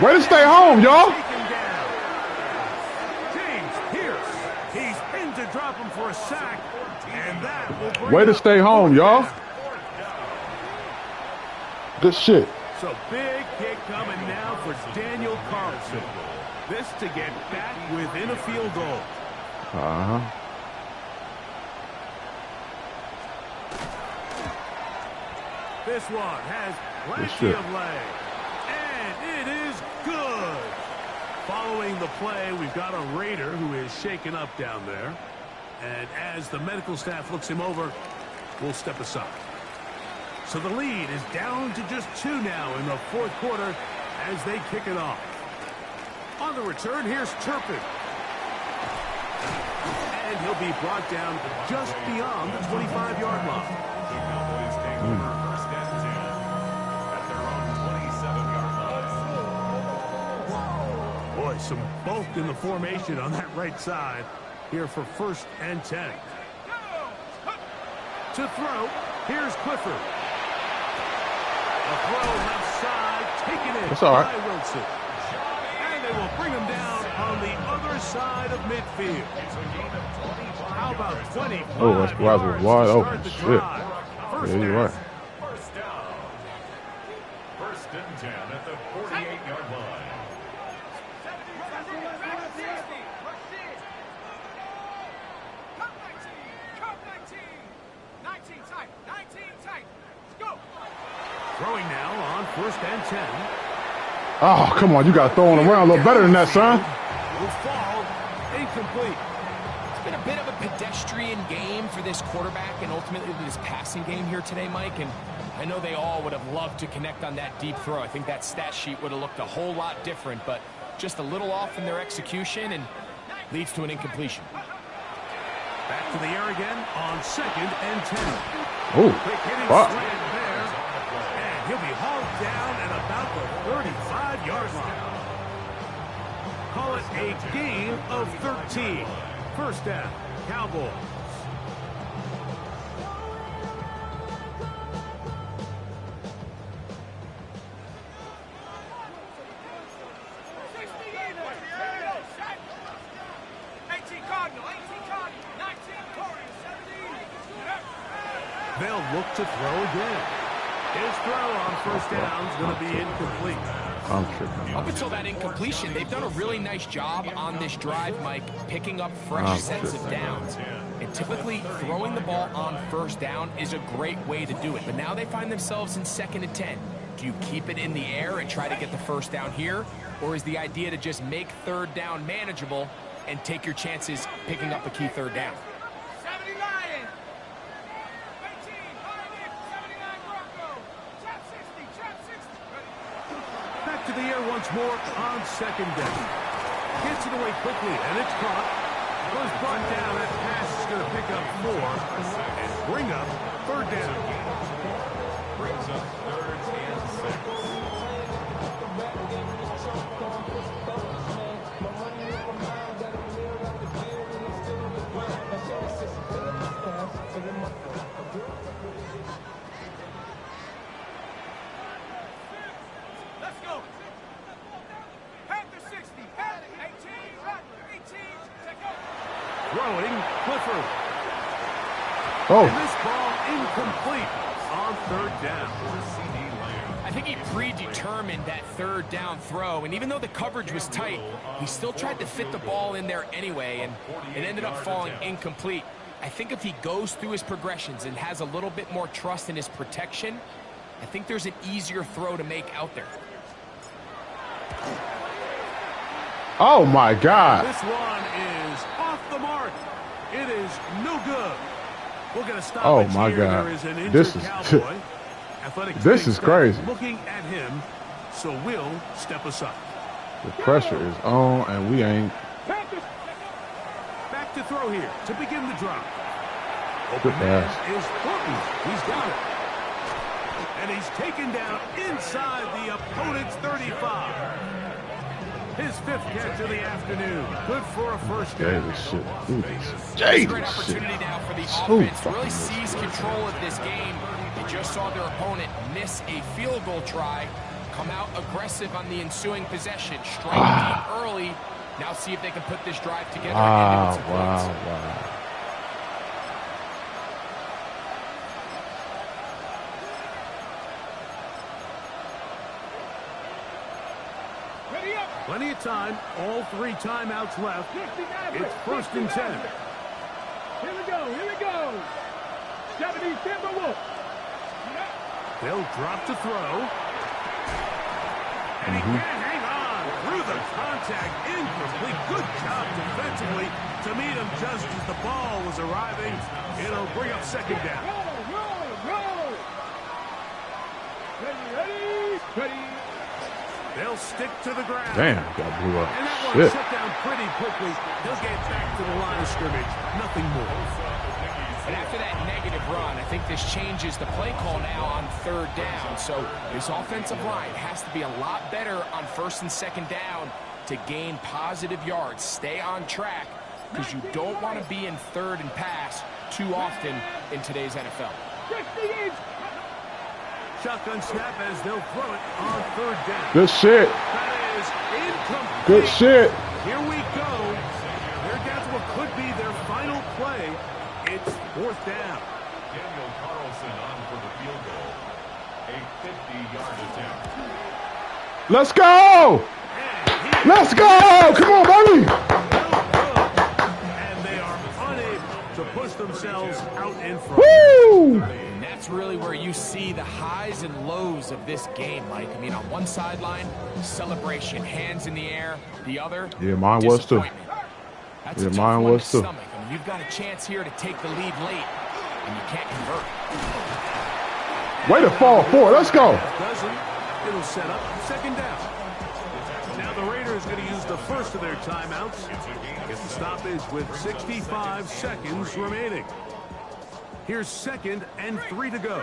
Way to stay home, y'all. James Pierce. He's in to drop him for a sack, and that will bring Way to stay home, y'all. Good shit. So big kick coming now for Daniel Carlson. This to get back within a field goal. This one has plenty of leg. And it is good. Following the play, we've got a Raider who is shaken up down there. And as the medical staff looks him over, we'll step aside. So the lead is down to just 2 now in the fourth quarter as they kick it off. On the return, here's Turpin. And he'll be brought down just beyond the 25-yard line. The Cowboys take over first and 10 at their own 27-yard line. Boy, some bulk in the formation on that right side here for first and 10. To throw, here's Clifford. A throw left side, taken in by Wilson. And they will bring him down on the other side of midfield. How about 25 that's wide open. Shit. First Yeah, you're right. First down. First and 10 at the 48-yard line. Throwing now on first and 10. Oh, come on. You got to throw him around a little better than that, son. Will fall incomplete. It's been a bit of a pedestrian game for this quarterback and ultimately this passing game here today, Mike. And I know they all would have loved to connect on that deep throw. I think that stat sheet would have looked a whole lot different, but just a little off in their execution and leads to an incompletion. Back to the air again on second and 10. Oh, Quick hitting fuck. slant there. And he'll be hauled down at about the 35-yard line. Call it a gain of 13. First down, Cowboys. They'll look to throw again. His throw on first down is going to be incomplete. I'm tripping. Up until that incompletion, they've done a really nice job on this drive, Mike, picking up fresh sets of downs. And typically, throwing the ball on first down is a great way to do it. But now they find themselves in second and 10. Do you keep it in the air and try to get the first down here? Or is the idea to just make third down manageable and take your chances picking up a key third down? Back to the air once more on second down. Gets it away quickly, and it's caught. Was brought down. That pass is going to pick up 4 and bring up third down. Brings up third and 60. 18. Throwing, Clifford. Oh. And this ball incomplete on third down. I think he predetermined that third down throw, and even though the coverage was tight, he still tried to fit the ball in there anyway, and it ended up falling incomplete. I think if he goes through his progressions and has a little bit more trust in his protection, I think there's an easier throw to make out there. Oh, my God. This one is off the mark. It is no good. We're going to stop Oh, it my here. God. There is an injured This is- Cowboy. Athletic This is staff crazy. Looking at him, so we'll step aside. The pressure is on, and we ain't. Back to throw here to begin the drive. Good Open man pass. is Horton. He's got it. And he's taken down inside the opponent's 35. His 5th catch of the afternoon. Good for a first down. Jesus shit. Great Jesus shit. opportunity now for the So offense to really fucking seize control of this game. They just saw their opponent miss a field goal try, come out aggressive on the ensuing possession, strike deep early. Now see if they can put this drive together and end it with some points. Wow. Plenty of time. All 3 timeouts left. It's 1st and 10. Here we go. 70 Timberwolves. They'll drop to throw. And he can't hang on. Through the contact. Incomplete. Good job defensively to meet him just as the ball was arriving. It'll bring up 2nd down. Roll. Ready. They'll stick to the ground. Damn, got blew up. And that one Shit. shut down pretty quickly. They'll get back to the line of scrimmage. Nothing more. And after that negative run, I think this changes the play call now on 3rd down. So this offensive line has to be a lot better on 1st and 2nd down to gain positive yards. Stay on track because you don't want to be in 3rd and pass too often in today's NFL. Shotgun snap as they'll throw it on 3rd down. Good shit. That is incomplete. Good shit. Here we go. They're down to what could be their final play. It's 4th down. Daniel Carlson on for the field goal. A 50-yard attempt. Let's go. Let's go. Come on, baby. And they are unable to push themselves out in front. Woo. And that's really where you see the highs and lows of this game, Mike. I mean, on one sideline, celebration, hands in the air. The other, Yeah, mine was too. disappointment. That's Yeah, a tough mine one was to too. stomach. I mean, you've got a chance here to take the lead late, and you can't convert. Way to fall forward. Let's go. Doesn't. It'll set up 2nd down. Now the Raiders going to use the first of their timeouts. Get the stoppage with 65 seconds remaining. Here's 2nd and 3 to go.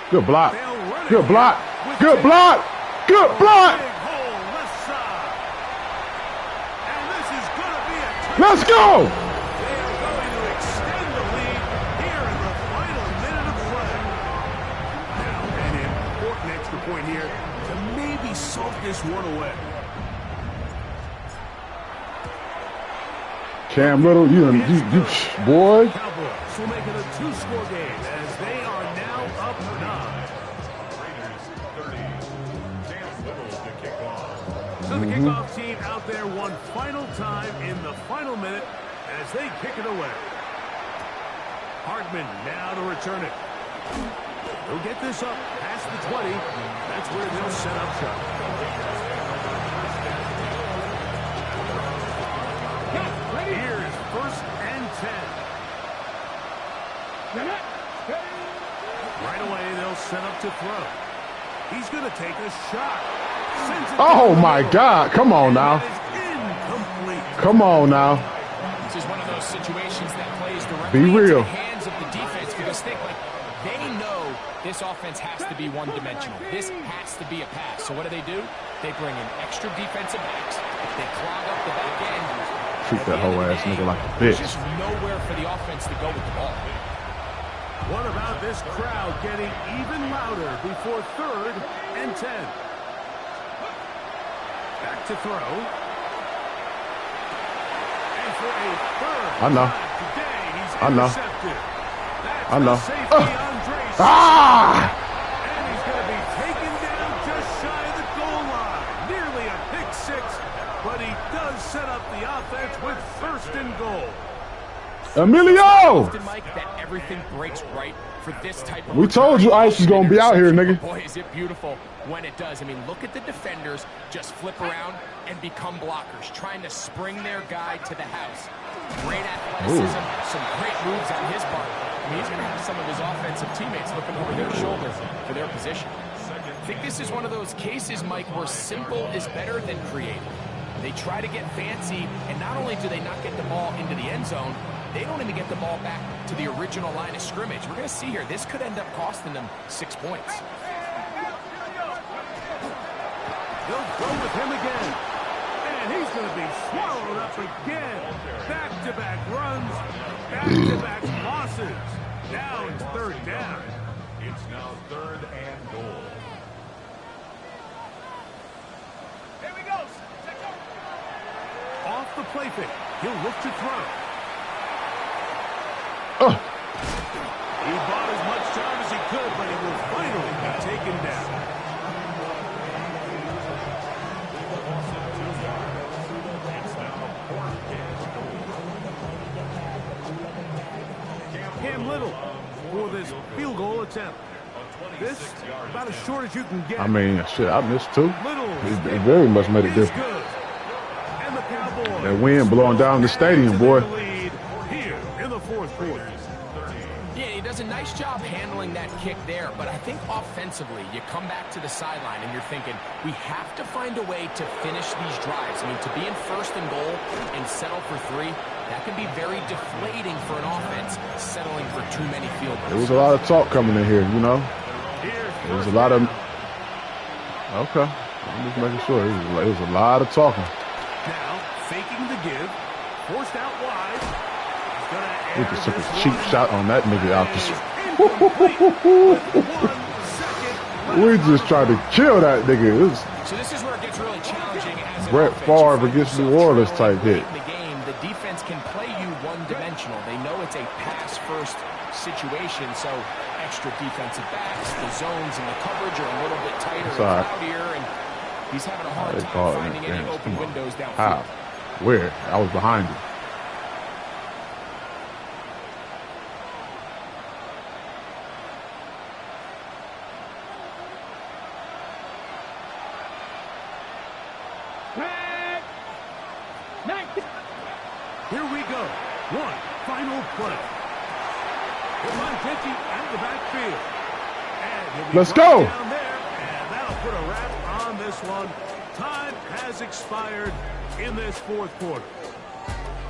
Good block. They'll run it Good block. with Good block. Good block. Big hole left side. And this is going to be a touchdown. Let's go. They are going to extend the lead here in the final minute of play. Now an important extra point here to maybe soak this one away. Cam Little, you boy. Cowboys will make it a 2-score game as they are now up 9. Raiders 30. Cam Little to kick off. So the kickoff team out there one final time in the final minute as they kick it away. Hardman now to return it. They'll get this up past the 20. That's where they'll set up shop. Here's 1st and 10. Right away, they'll set up to throw. He's going to take a shot. Sends it Oh down the my middle. God. Come on And now. that is incomplete. Come on now. This is one of those situations that plays directly Be into real. the hands of the defense because they know this offense has to be one-dimensional. This has to be a pass. So what do? They bring in extra defensive backs. They clog up the back end. Treat that whole ass nigga like a There's bitch. just nowhere for the offense to go with the ball. What about this crowd getting even louder before 3rd and 10? Back to throw. And for a 3rd I know. time today, he's I know. intercepted. That's I know. the safety, Andre. Ah! And he's going to be taken down just shy of the goal line. Nearly a pick 6, but he does set up the offense with 1st and goal. Emilio! Often, Mike, that everything breaks right for this type of We told you Ice was gonna be out here, nigga. Boy, is it beautiful when it does. I mean, look at the defenders just flip around and become blockers, trying to spring their guy to the house. Great athleticism, some great moves on his part. I mean, he's going to have some of his offensive teammates looking over their shoulder for their position. I think this is one of those cases, Mike, where simple is better than creative. They try to get fancy, and not only do they not get the ball into the end zone, they don't even get the ball back to the original line of scrimmage. We're going to see here, this could end up costing them 6 points. They'll go with him again. And he's going to be swallowed up again. Back-to-back runs, back-to-back losses. Now it's 3rd down. It's now 3rd and goal. Here we go. Off the play fake. He'll look to throw. He bought as much time as he could, but he will finally be taken down. Cam Little for this field goal attempt. This about as short as you can get. I mean, shit, I missed too. Little It very much made a is difference. good. And the Cowboys That wind blowing down the stadium, boy. lead here in the fourth quarter. Yeah, he does a nice job handling that kick there, but I think offensively, you come back to the sideline and you're thinking, we have to find a way to finish these drives. I mean, to be in first and goal and settle for 3, that can be very deflating for an offense, settling for too many field goals. There was a lot of talk coming in here, you know. There was a lot of... Okay. I'm just making sure. It was a lot of talking. Now, faking the give, forced out wide. He's gonna We air just took this a cheap one. shot on that nigga out Is the... incomplete with 1 second We left just on tried to kill that nigga. It was So this is where it gets really challenging as an Brett offense. Favre You find against New yourself Orleans trailing type late hit. in the game, the defense can play you one-dimensional. They know it's a pass-first situation, so extra defensive backs, the zones and the coverage are a little bit tighter and Sorry. cloudier, and he's having a hard They time called it finding any interference. open Come on. windows downfield. How? Where? I was behind you. Here we go. One final play. Montetti out of the backfield. And he'll be Let's right go. down there, and that'll put a wrap on this one. Time has expired in this fourth quarter.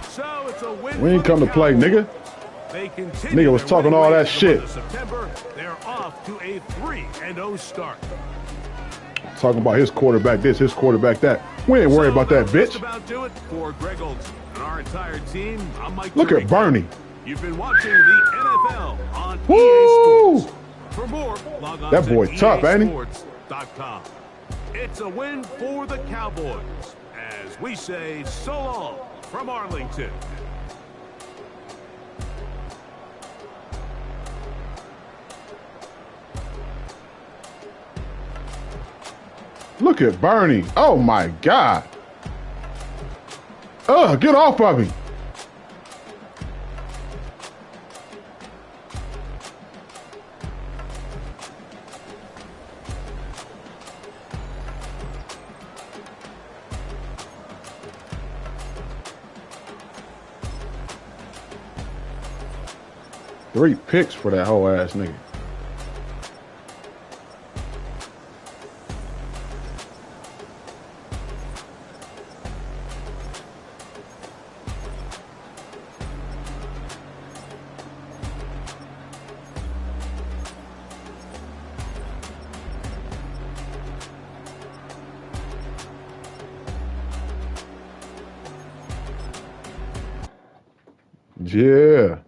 So it's a win. We ain't for come the to play, Cowboys. nigga. They continue Nigga was their talking winning all that ways in the month shit. of September. They're off to a 3-0 start. Talking about his quarterback this, his quarterback that. We ain't worried about that, that'll just bitch. about do it for Greg Olson and our entire team. I'm Mike Look at Tirico. Bernie. You've been watching the NFL on Woo! EA Sports. For more, log on That to boy tough, ain't he? EASports.com. It's a win for the Cowboys as we say so long from Arlington. Look at Bernie. Oh my God. Ugh, get off of me. Three picks for that whole ass nigga. Yeah.